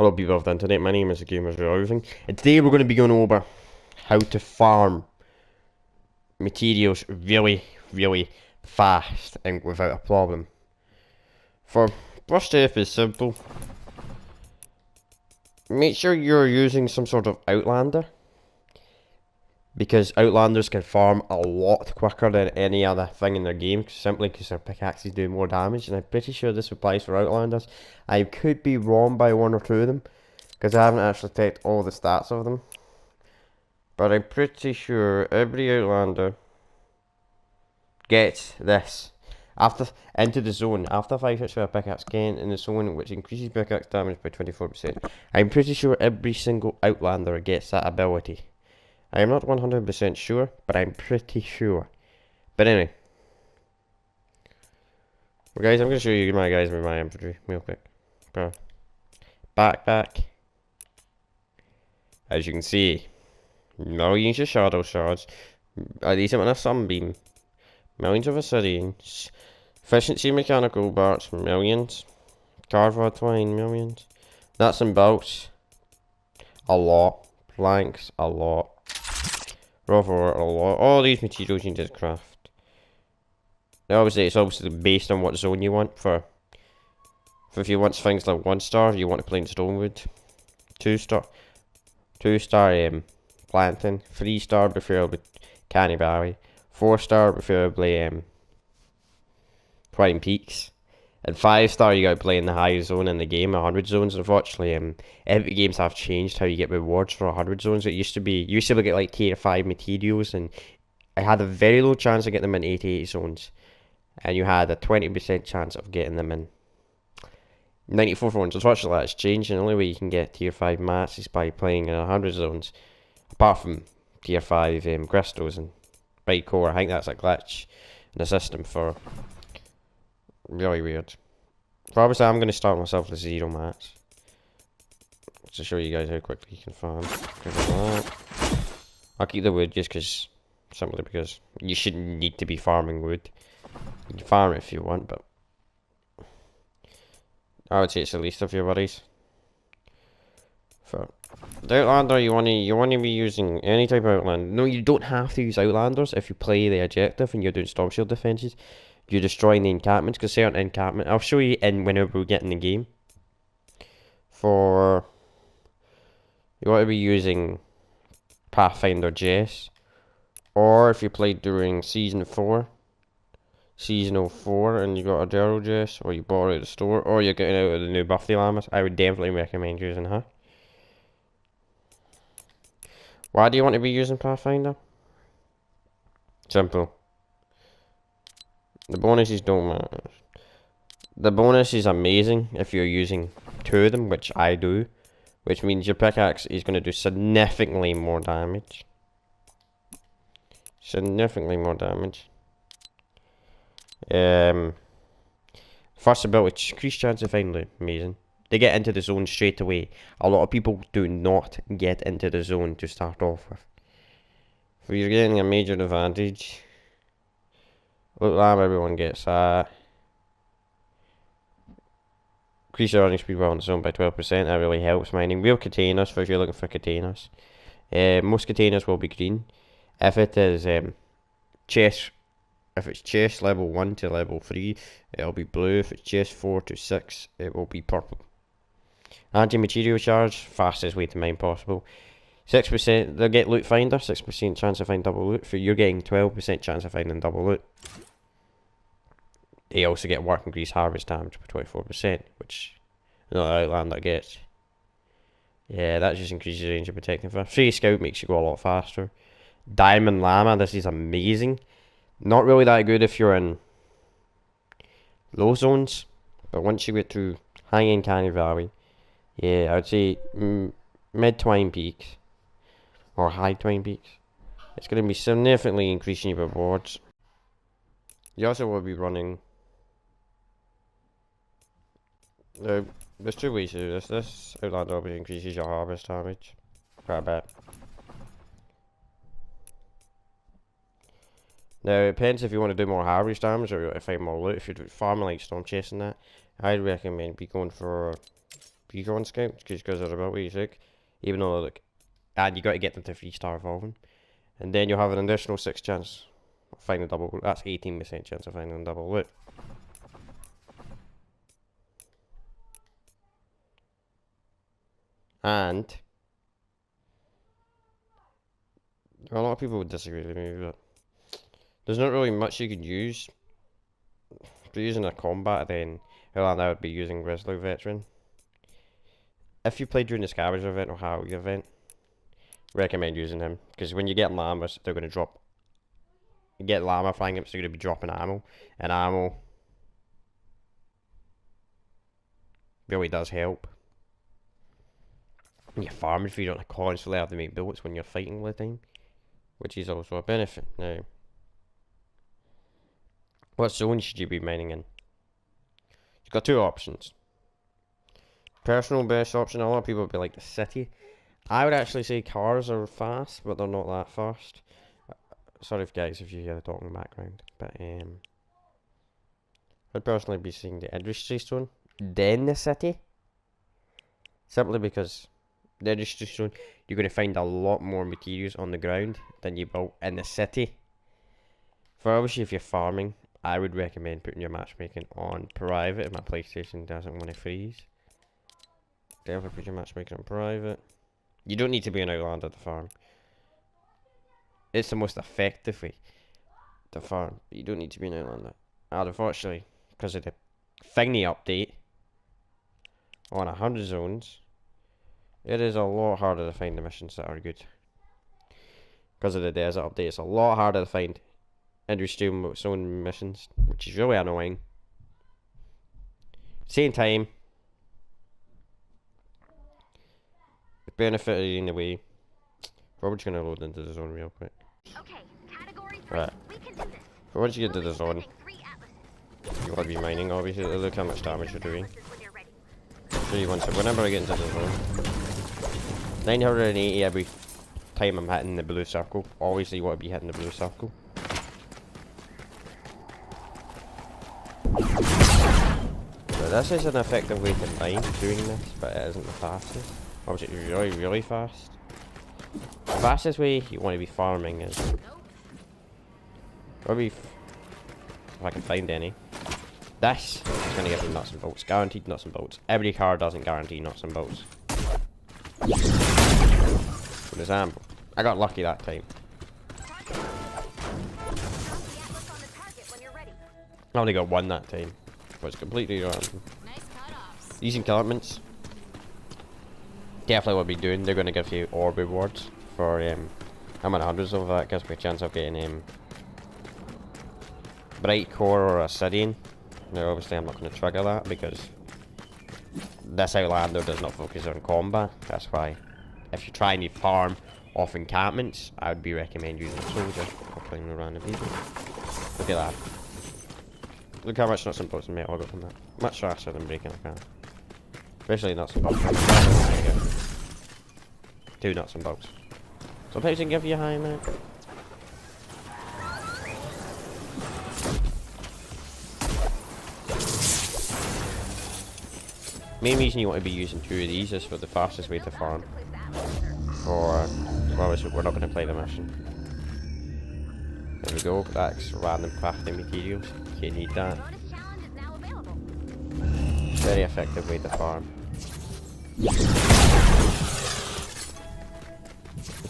Hello people of the internet, my name is the Gamers Everything, and today we're going to be going over how to farm materials really fast and without a problem. First step is simple. Make sure you're using some sort of outlander, because outlanders can farm a lot quicker than any other thing in their game, simply because their pickaxes do more damage, and I'm pretty sure this applies for outlanders. I could be wrong by one or two of them, because I haven't actually checked all the stats of them. But I'm pretty sure every outlander gets this. Into the zone, after 5 hits with a pickaxe gain in the zone, which increases pickaxe damage by 24%. I'm pretty sure every single outlander gets that ability. I am not 100% sure, but I'm pretty sure. But anyway. Well guys, I'm going to show you my infantry real quick. Backpack. As you can see, millions of shadow shards, a decent amount of sunbeam, millions of obsidians, efficiency mechanical parts, millions, carved twine, millions, nuts and bolts, a lot, planks, a lot, rubber, a lot. All these materials you need to craft. Now obviously it's obviously based on what zone you want. For if you want things like 1 star, you want to plain stonewood, 2 star plantain, 3 star preferably canny valley, 4 star preferably Twine Peaks, and 5 star you gotta play in the highest zone in the game, 100 zones. Unfortunately, Epic Games have changed how you get rewards for 100 zones. It used to be, you used to get like tier 5 materials, and I had a very low chance of getting them in 88 zones, and you had a 20% chance of getting them in 94 zones. Unfortunately that's changed, and the only way you can get tier 5 mats is by playing in 100 zones, apart from tier 5 crystals and byte core. I think that's a glitch in the system for really weird. So obviously I'm going to start myself with 0 mats to show you guys how quickly you can farm. I'll keep the wood just simply because you shouldn't need to be farming wood. You can farm it if you want, but I would say it's the least of your worries. For the outlander, you want to be using any type of outlander. No, you don't have to use outlanders if you play the objective and you're doing storm shield defenses. You're destroying the encampments, because certain encampment, I'll show you whenever we get in the game. You want to be using Pathfinder Jess, or if you played during Season 4, Seasonal 4, and you got a Daryl Jess, or you bought it at the store, or you're getting out of the new Buffy Llamas, I would definitely recommend using her. Why do you want to be using Pathfinder? Simple. The bonuses don't matter. The bonus is amazing if you're using 2 of them, which I do, which means your pickaxe is going to do significantly more damage. Significantly more damage. First ability, increased chance of finding loot, amazing. They get into the zone straight away. A lot of people do not get into the zone to start off with. So you're getting a major advantage. Loot lab, everyone gets that. Increase your running speed while in the zone by 12%, that really helps mining. Real containers, for if you're looking for containers. Most containers will be green. If it is chest, if it's chest level 1 to level 3, it'll be blue. If it's chest 4 to 6, it will be purple. Anti-material charge, fastest way to mine possible. 6%, they'll get loot finder, 6% chance of finding double loot. For you're getting 12% chance of finding double loot. They also get work increase harvest damage by 24%, which another outlander gets. Yeah, that just increases range of protecting. Free scout makes you go a lot faster. Diamond llama, this is amazing. Not really that good if you're in low zones, but once you get to high end canny valley, yeah, I would say mid twine peaks or high twine peaks, it's going to be significantly increasing your rewards. You also will be running. There's 2 ways to do this. This outlander obviously increases your harvest damage quite a bit. Now it depends if you want to do more harvest damage or you want to find more loot. If you're farming like storm chasing that, I'd recommend be going for recon scouts just because they're about 86. Even though, like, and you got to get them to 3-star evolving. And then you'll have an additional 6 chance of finding double. That's 18% chance of finding double loot. And a lot of people would disagree with me, but there's not really much you can use. If you're using a combat, then I would be using Grizzly Veteran. If you play during the Scavenger event or Halloween event, recommend using him, because when you get llamas, they're going to drop. You get llama flying imps, they're going to be dropping ammo, and ammo really does help. And you farm if you don't constantly have to make bullets when you're fighting all the time, which is also a benefit. Now, what zone should you be mining in? You've got 2 options. Personal best option, a lot of people would be like the city. I would actually say cars are fast, but they're not that fast. Sorry guys if you hear the talking in the background, but I'd personally be seeing the industry zone, then the city. Simply because the industry zone, you're going to find a lot more materials on the ground than you will in the city. For obviously if you're farming, I would recommend putting your matchmaking on private if my PlayStation doesn't want to freeze. Definitely put your matchmaking on private. You don't need to be an Outlander to farm. It's the most effective way to farm, but you don't need to be an Outlander. And unfortunately, because of the thingy update on 100 zones, it is a lot harder to find the missions that are good. Because of the desert update, it's a lot harder to find industrial zone missions, which is really annoying. Same time, the benefit in a way. We're just gonna load into the zone real quick. Okay, category 3. Right. We can do this. But once you get to the zone, you want to be mining, obviously. Look how much damage you're doing. Show you one. So whenever I get into the zone, 980 every time I'm hitting the blue circle. Obviously, you want to be hitting the blue circle. So this is an effective way to mine doing this, but it isn't the fastest. Obviously, it's really, really fast. The fastest way you want to be farming is probably, if I can find any, this is going to give you nuts and bolts, guaranteed nuts and bolts. Every car doesn't guarantee nuts and bolts. For example, I got lucky that time. I only got 1 that time, but it's completely random. These encampments, definitely what we'll be doing. They're going to give you orb rewards for I'm at hundreds of that. Gives me a chance of getting bright core or a Obsidian. Now obviously I'm not going to trigger that because this Outlander does not focus on combat. That's why if you try and you farm off encampments, I would be recommend using soldier or playing with random people. Look at that. Look how much nuts and bolts and metal I got from that. Much faster than breaking a car. Especially nuts and bolts. 2 nuts and bolts. Sometimes they can give you a high amount. Main reason you want to be using 2 of these is for the fastest way to farm. For, well, we're not going to play the mission. There we go, that's random crafting materials. You need that. Very effective way to farm.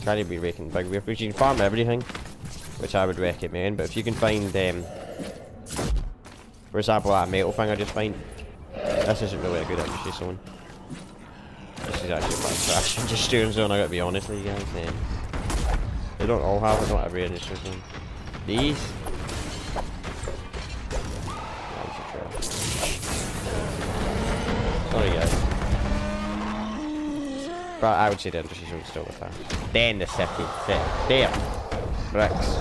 Try to be raking big vehicles. You can farm everything, which I would recommend, but if you can find, for example, that metal thing I just find, this isn't really a good industry zone. This is actually quite trash industry zone, I gotta be honest with you guys. They don't all have it, not every industry zone. These? Sorry guys. But I would say the industry zone is still the fast. Then the city. There. Bricks.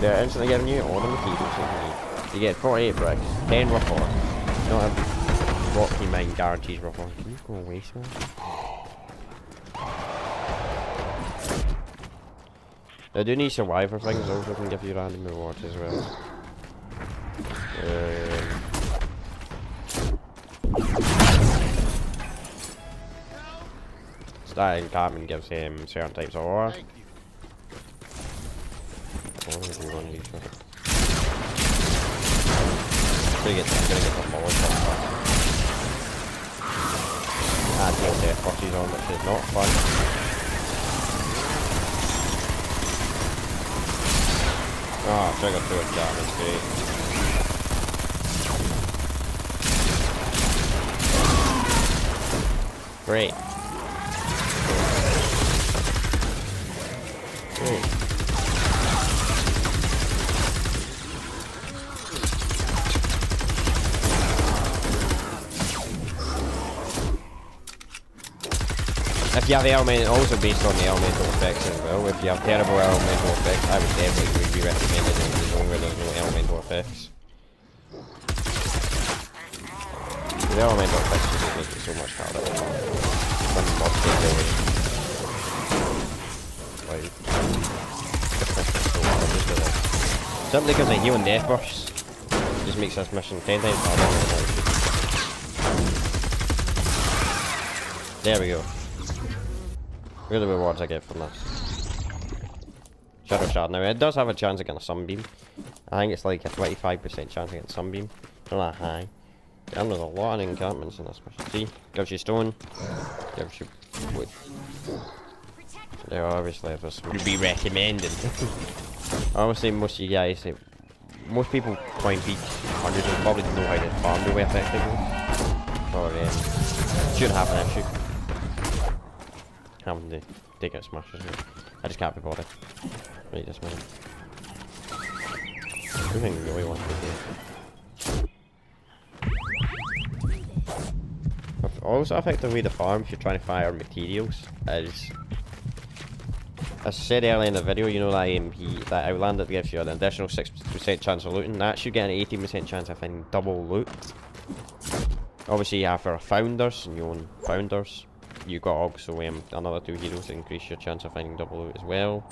They're instantly giving you all the materials you need. You get 48 bricks, 10 rough ore. Not every rock you mine guarantees rough ore. Can you go away, man? They do need survivor things also can give you random rewards as well. that encampment gives him certain types of ore. Thank you. Oh, we do one of these. I'm gonna get some molotov. Ah, deal death boxes on, which is not fun. Oh, trigger through a jam, that's great. Great. Great. If you have the element, also based on the elemental effects as well. If you have terrible elemental effects, I would definitely be recommending it in the zone where there's no elemental effects. The elemental effects just make it so much harder. When mobs take away. Like, so hard just with this. Simply because the heal and death bursts just makes this mission 10 times harder than it should. There we go. Here are the rewards I get from this. Shadow Shard. Now, it does have a chance against a Sunbeam. I think it's like a 25% chance against Sunbeam. Not that high. And there's a lot of encampments in this mission. See? Gives you stone. Gives you wood. There obviously this would be recommended. Obviously most of you guys, most people playing Peak 100 will probably know how to farm the way effectively. Or shouldn't have an issue. Having to take out smashes. I just can't be bothered. Right this minute. I think we really want to do. Also effectively the farm if you're trying to fire materials is, as I said earlier in the video, you know that AMP, that Outland that gives you an additional 6% chance of looting, that should get an 18% chance of finding double loot. Obviously you have for founders, and you own founders. You got also another 2 heroes to increase your chance of finding double loot as well.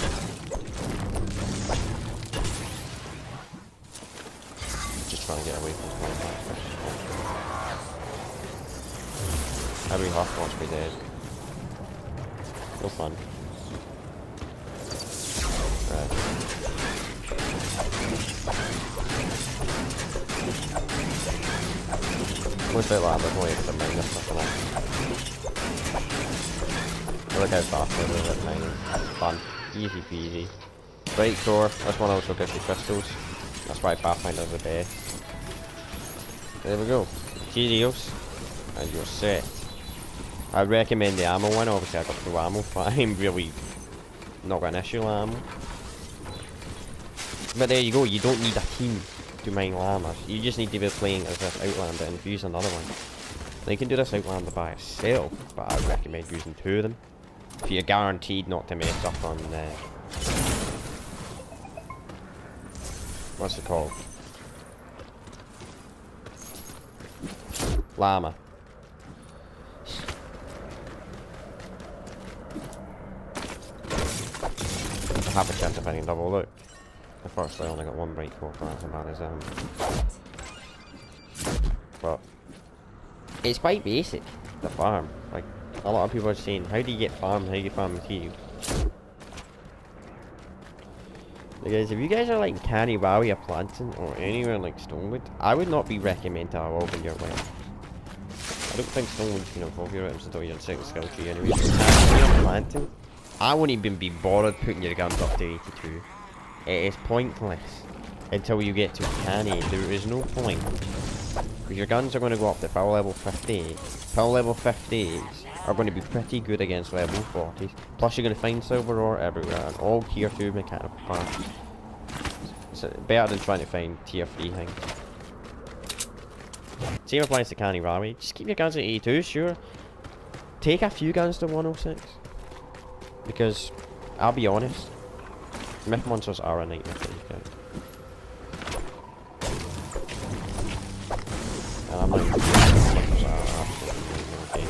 Just trying to get away from this one. Every half wants to be dead. No fun. Right. Most of that, there's no way to mine this nothing else. Look how fast it is at mining. Fun. Easy peasy. Bright core. This one also gives you crystals. That's why Pathfinder's the best. There we go. Cheerios. And you're set. I'd recommend the ammo one. Obviously I got no ammo, but I'm really not got an issue with ammo. But there you go, you don't need a team to mine llamas. You just need to be playing as this Outlander and use another one. Now you can do this Outlander by itself, but I would recommend using 2 of them. If you're guaranteed not to mess up on what's it called? Llama. I have a chance of finding double loot. Unfortunately I only got 1 bright core for as bad as but it's quite basic, the farm. Like a lot of people are saying, how do you get farm? How do you farm material? Because if you guys are like Canny Valley or Plantain or anywhere like Stonewood, I would not be recommended to evolve your weapons. I don't think Stonewood can evolve your weapons until you're in 2nd skill tree anyway. Plantain, I won't even be bothered putting your guns up to 82. It is pointless until you get to Canny. There is no point. Because your guns are going to go up to power level 58. Power level 58s are going to be pretty good against level 40s. Plus you're going to find silver ore everywhere and all tier 2 mechanical parts. It's better than trying to find tier 3 things. Same applies to Canny Valley. Just keep your guns at 82, sure. Take a few guns to 106. Because, I'll be honest, myth monsters are a nightmare for these guys. And I'm not even sure myth monsters are absolutely okay.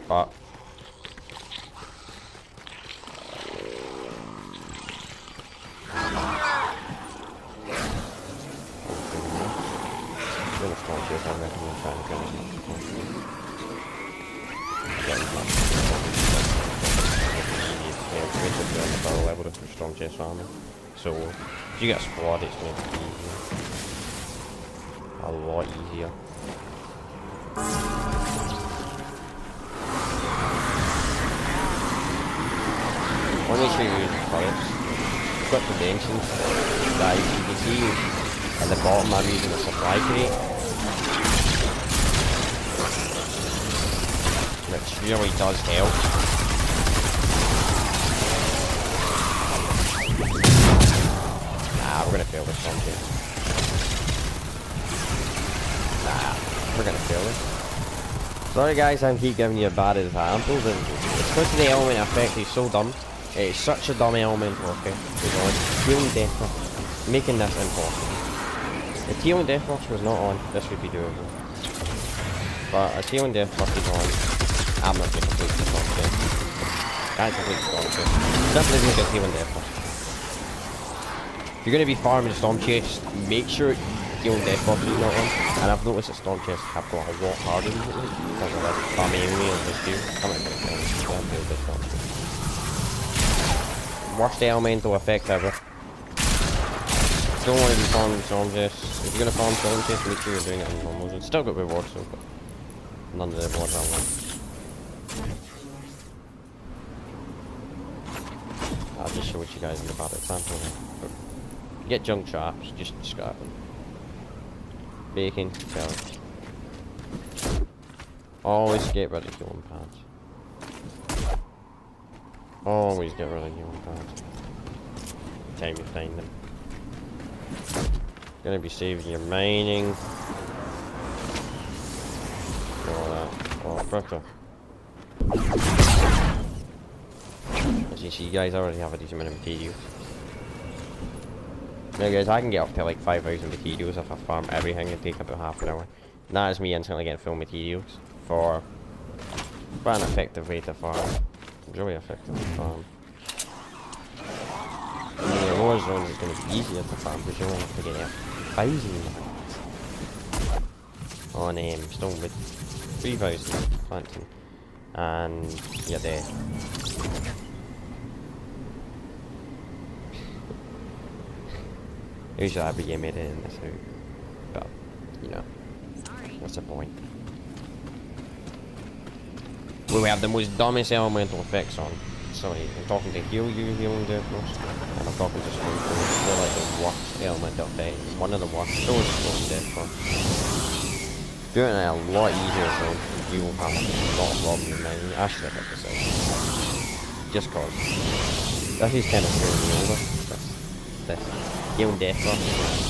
But Doing a strong chase, I recommend trying to get as much as possible. Get as much as possible. The barrel level with strong chest armor. So if you get a squad, it's going to be easier. A lot easier. I want to make sure you use the turrets. Quick to mention, guys, you can see at the bottom I'm using a supply crate, which really does help. We're gonna fail this one too. We're gonna fail this. Sorry guys, I keep giving you bad examples, and it's because the element effect is so dumb. It's such a dumb element effect. You know, it's healing death box, making this impossible. If healing death box was not on, this would be doable. But as healing death box is on, I'm not going to complete the storm chest. Guys, complete the storm chest. Simply because healing death box. If you're going to be farming storm chest, make sure healing death box is not on. And I've noticed that storm chests have got a lot harder recently because of that farming enemy on this field. I'm not going to kill this storm chest. Worst elemental effect ever. Don't want to be farming storm chests. If you're going to farm storm chests, make sure you're doing it on normals. It's still got rewards though, but none of the rewards I want. I'll just show you guys in the bad example. You get junk traps, just scrap them. Bacon, pellets. Always get rid of healing pads. Always get rid of healing pads. Time you find them. Gonna be saving your mining. All that. Oh, fritter. As you see, guys, I already have a decent amount of materials. Now, guys, I can get up to like 5,000 materials if I farm everything. It'd take about half an hour. And that is me instantly getting full materials for an effective way to farm. Really effective to farm. In the lower zones, it's going to be easier to farm because you only have to get 1,000 on stone wood, 3,000 planting, and you're dead. Usually I'd be game it in this out, but you know, what's the point? We have the most dumbest elemental effects on. Sorry, I'm talking to heal you, healing death most, and I'm talking to stone force. They're like the worst elemental effects. One of the worst. So is stone death force. Doing it a lot easier, so you will have a lot of problems with mining. I should have picked this out. Just cause. This is kind of screwing me over. This. Healing death force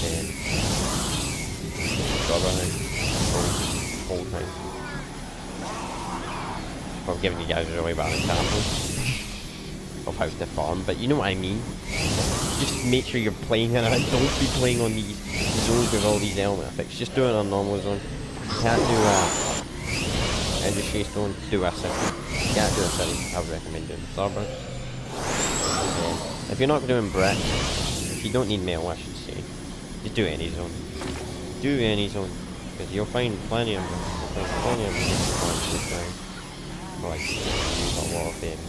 and then whole time. I'm giving you guys a really bad example of how to farm, but you know what I mean. Just make sure you're playing it, and don't be playing on these zones with all these element effects. Just do it on normal zone. You can't do industry stone, do a city. You can't do a city, I would recommend doing Starburst. If you're not doing brick, if you don't need metal, I should say, just do any zone. Do any zone, because you'll find plenty of them. Like, use a lot of them.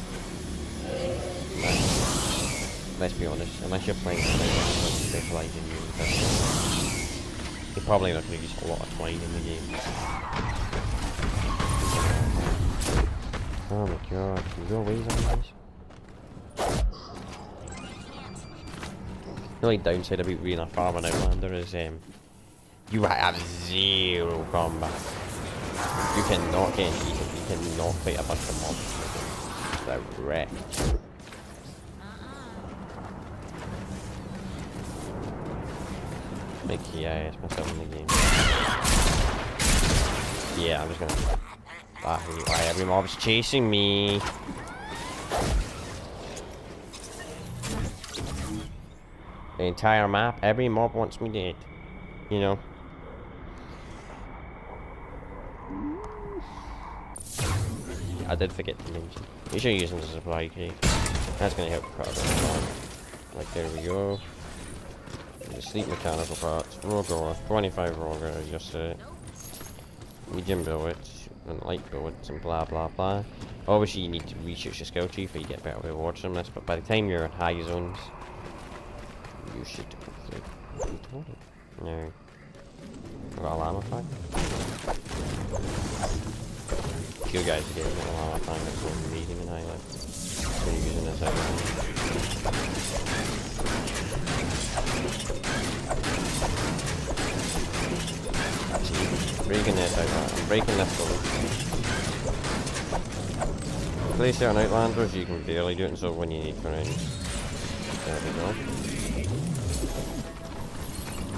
Let's be honest, unless you're playing specialised in using this, you're probably not going to use a lot of twine in the game. Oh my god, can you go away, zombies? The only downside about being a farming outlander is you have zero combat. You cannot get any decent, you cannot fight a bunch of mobs. It's a wreck. Like, yeah, it's myself in the game. Yeah, I'm just gonna... Why every mob's chasing me? The entire map, every mob wants me dead. You know? I did forget to mention. You should use them as a supply crate. That's gonna help quite a bit. Like, there we go. The sleep mechanical parts, raw gore, 25 raw gore, just medium bullets, and light bullets, and blah blah blah. Obviously, you need to research your skill tree for you get better rewards from this, but by the time you're in high zones, you should hopefully be told it. No. I got a llama pack. You guys are getting a llama pack that's what you're reading in highlights. So you're using this out. See, breaking this out. I'm breaking this one. Play certain outlanders, you can barely do it, so when you need for rounds. There we go.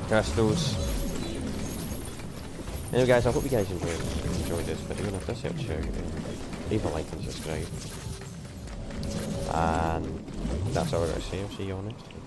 Crystals. Anyway guys, I hope you guys enjoyed this video, and if this helps you out, leave a like and subscribe. And that's all I got to say. I'll see you on next time.